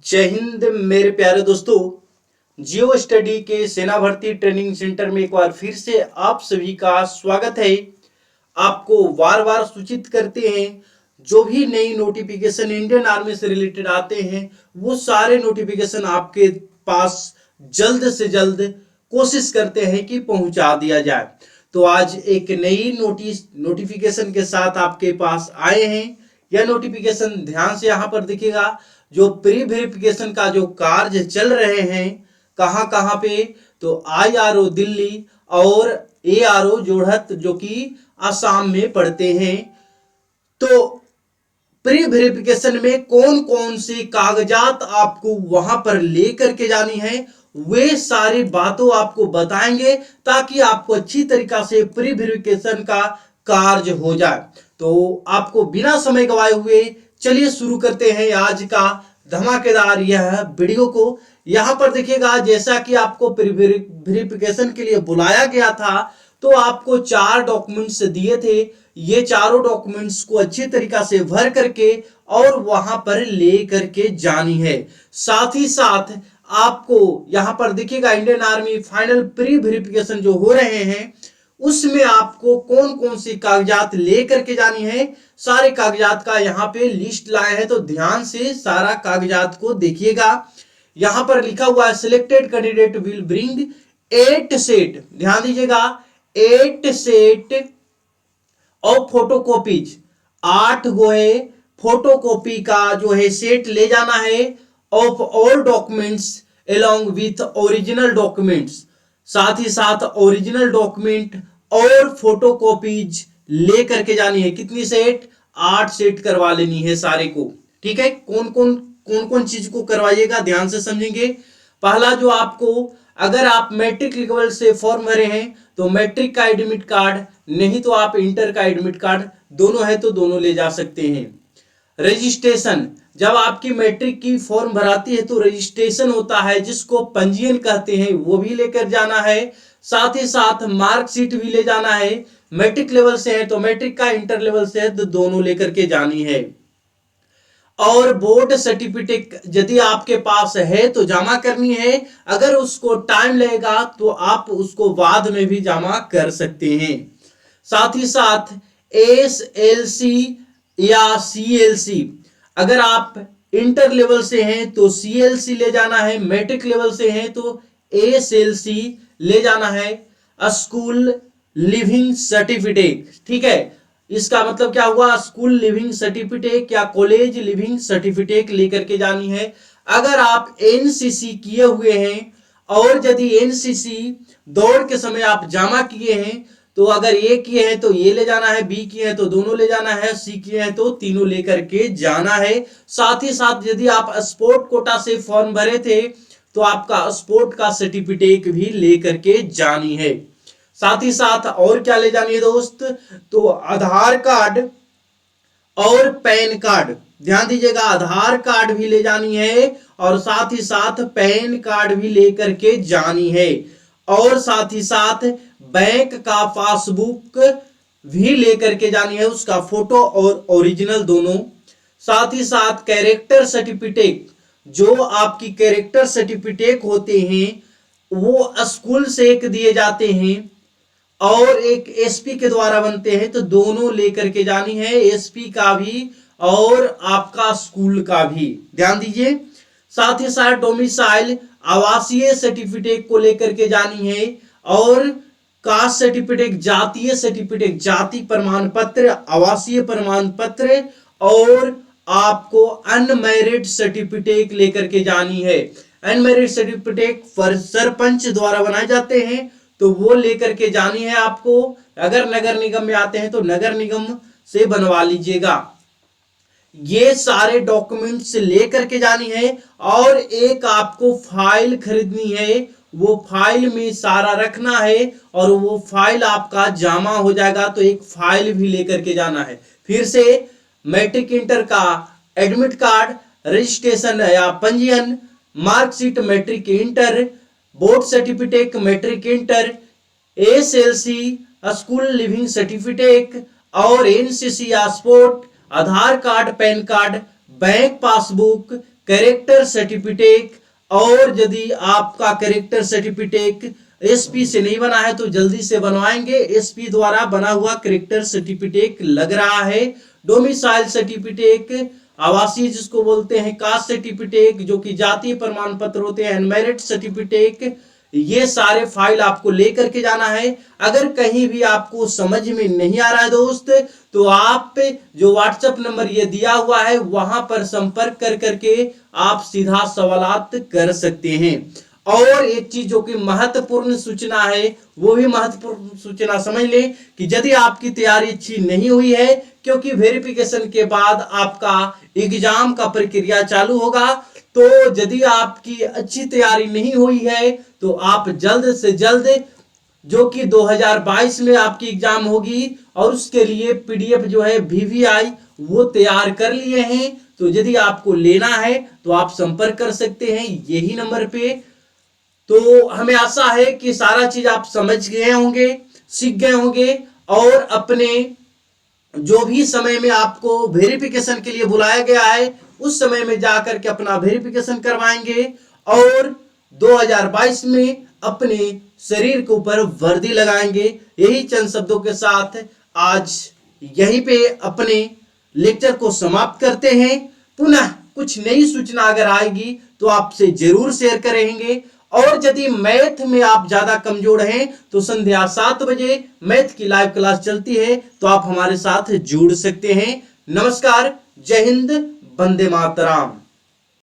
जय हिंद मेरे प्यारे दोस्तों। जियो स्टडी के सेना भर्ती ट्रेनिंग सेंटर में एक बार फिर से आप सभी का स्वागत है। आपको बार बार सूचित करते हैं, जो भी नई नोटिफिकेशन इंडियन आर्मी से रिलेटेड आते हैं वो सारे नोटिफिकेशन आपके पास जल्द से जल्द कोशिश करते हैं कि पहुंचा दिया जाए। तो आज एक नई नोटिफिकेशन के साथ आपके पास आए हैं। यह नोटिफिकेशन ध्यान से यहाँ पर दिखेगा। जो प्री वेरिफिकेशन का जो कार्य चल रहे हैं कहाँ कहाँ पे, तो IRO दिल्ली और ARO जोरहट जो कि आसाम में पड़ते हैं। तो प्री वेरिफिकेशन में कौन कौन से कागजात आपको वहां पर लेकर के जानी है वे सारी बातों आपको बताएंगे, ताकि आपको अच्छी तरीका से प्री वेरिफिकेशन का कार्य हो जाए। तो आपको बिना समय गवाए हुए चलिए शुरू करते हैं आज का धमाकेदार यह वीडियो को। यहां पर देखिएगा, जैसा कि आपको प्री वेरिफिकेशन के लिए बुलाया गया था तो आपको 4 डॉक्यूमेंट्स दिए थे। ये चारों डॉक्यूमेंट्स को अच्छी तरीका से भर करके और वहां पर ले करके जानी है। साथ ही साथ आपको यहां पर देखिएगा, Indian army final pre verification जो हो रहे हैं उसमें आपको कौन कौन सी कागजात लेकर के जानी है, सारे कागजात का यहाँ पे लिस्ट लाए हैं। तो ध्यान से सारा कागजात को देखिएगा। यहां पर लिखा हुआ है selected candidate will bring 8 set, ध्यान दीजिएगा 8 सेट और फोटोकॉपीज, 8 गो है फोटोकॉपी का जो है सेट ले जाना है of all documents along with original documents. साथ ही साथ ओरिजिनल डॉक्यूमेंट और फोटोकॉपीज ले करके जानी है। कितनी सेट? 8 सेट करवा लेनी है सारे को। ठीक है, कौन कौन चीज को करवाइएगा ध्यान से समझेंगे। पहला जो आपको, अगर आप मैट्रिक लेवल से फॉर्म भरे हैं तो मैट्रिक का एडमिट कार्ड, नहीं तो आप इंटर का एडमिट कार्ड, दोनों है तो दोनों ले जा सकते हैं। रजिस्ट्रेशन, जब आपकी मैट्रिक की फॉर्म भराती है तो रजिस्ट्रेशन होता है जिसको पंजीयन कहते हैं, वो भी लेकर जाना है। साथ ही साथ मार्कशीट भी ले जाना है। मैट्रिक लेवल से है तो मैट्रिक का, इंटर लेवल से है तो दोनों लेकर के जानी है। और बोर्ड सर्टिफिकेट यदि आपके पास है तो जमा करनी है, अगर उसको टाइम लगेगा तो आप उसको बाद में भी जमा कर सकते हैं। साथ ही साथ SLC या CLC, अगर आप इंटर लेवल से हैं तो CLC ले जाना है, मैट्रिक लेवल से हैं तो SLC ले जाना है। स्कूल लिविंग सर्टिफिकेट, ठीक है, इसका मतलब क्या हुआ, स्कूल लिविंग सर्टिफिकेट या कॉलेज लिविंग सर्टिफिकेट लेकर के जानी है। अगर आप NCC किए हुए हैं और यदि NCC दौड़ के समय आप जमा किए हैं तो अगर ये किए हैं तो ये ले जाना है, B किए हैं तो दोनों ले जाना है, C किए हैं तो तीनों लेकर के जाना है। साथ ही साथ यदि आप स्पोर्ट कोटा से फॉर्म भरे थे तो आपका स्पोर्ट का सर्टिफिकेट भी लेकर के जानी है। साथ ही साथ और क्या ले जानी है दोस्त, तो आधार कार्ड और पैन कार्ड, ध्यान दीजिएगा आधार कार्ड भी ले जानी है और साथ ही साथ पैन कार्ड भी लेकर के जानी है। और साथ ही साथ बैंक का पासबुक भी लेकर के जानी है, उसका फोटो और ओरिजिनल दोनों। साथ ही साथ कैरेक्टर सर्टिफिकेट, जो आपकी कैरेक्टर सर्टिफिकेट होते हैं वो स्कूल से एक दिए जाते हैं और एक SP के द्वारा बनते हैं, तो दोनों लेकर के जानी है, SP का भी और आपका स्कूल का भी, ध्यान दीजिए। साथ ही साथ डोमिसाइल आवासीय सर्टिफिकेट को लेकर के जानी है और कास्ट सर्टिफिकेट, जातीय सर्टिफिकेट, जाति प्रमाण पत्र, आवासीय प्रमाण पत्र और आपको अनमैरिड सर्टिफिकेट लेकर के जानी है। अनमैरिड सर्टिफिकेट सरपंच द्वारा बनाए जाते हैं तो वो लेकर के जानी है आपको। अगर नगर निगम में आते हैं तो नगर निगम से बनवा लीजिएगा। ये सारे डॉक्यूमेंट्स लेकर के जानी है और एक आपको फाइल खरीदनी है, वो फाइल में सारा रखना है और वो फाइल आपका जमा हो जाएगा, तो एक फाइल भी लेकर के जाना है। फिर से मैट्रिक इंटर का एडमिट कार्ड, रजिस्ट्रेशन या पंजीयन, marksheet matric inter, board certificate matric inter, SLC school living certificate और NCC या sport, Aadhaar card, pan card, bank passbook, character certificate, और यदि आपका कैरेक्टर सर्टिफिकेट एसपी से नहीं बना है तो जल्दी से बनवाएंगे। एसपी द्वारा बना हुआ कैरेक्टर सर्टिफिकेट लग रहा है। डोमिसाइल सर्टिफिकेट, आवासीय जिसको बोलते हैं, कास्ट सर्टिफिकेट जो कि जातीय प्रमाण पत्र होते हैं, अनमैरिड सर्टिफिकेट, ये सारे फाइल आपको लेकर के जाना है। अगर कहीं भी आपको समझ में नहीं आ रहा है दोस्त, तो आप जो व्हाट्सएप नंबर ये दिया हुआ है वहां पर संपर्क कर करके आप सीधा सवालात कर सकते हैं। और एक चीज जो कि महत्वपूर्ण सूचना है, वो भी महत्वपूर्ण सूचना समझ लें कि यदि आपकी तैयारी अच्छी नहीं हुई है, क्योंकि वेरिफिकेशन के बाद आपका एग्जाम का प्रक्रिया चालू होगा, तो यदि आपकी अच्छी तैयारी नहीं हुई है तो आप जल्द से जल्द, जो कि 2022 में आपकी एग्जाम होगी, और उसके लिए पीडीएफ जो है वीवीआई वो तैयार कर लिए हैं। तो यदि आपको लेना है तो आप संपर्क कर सकते हैं यही नंबर पे। तो हमें आशा है कि सारा चीज आप समझ गए होंगे, सीख गए होंगे, और अपने जो भी समय में आपको वेरिफिकेशन के लिए बुलाया गया है उस समय में जाकर के अपना वेरिफिकेशन करवाएंगे, और 2022 में अपने शरीर के ऊपर वर्दी लगाएंगे। यही चंद शब्दों के साथ आज यहीं पे अपने लेक्चर को समाप्त करते हैं। पुनः कुछ नई सूचना अगर आएगी तो आपसे जरूर शेयर करेंगे। और यदि मैथ में आप ज्यादा कमजोर हैं तो संध्या 7 बजे मैथ की लाइव क्लास चलती है, तो आप हमारे साथ जुड़ सकते हैं। नमस्कार, जय हिंद, वंदे मातरम।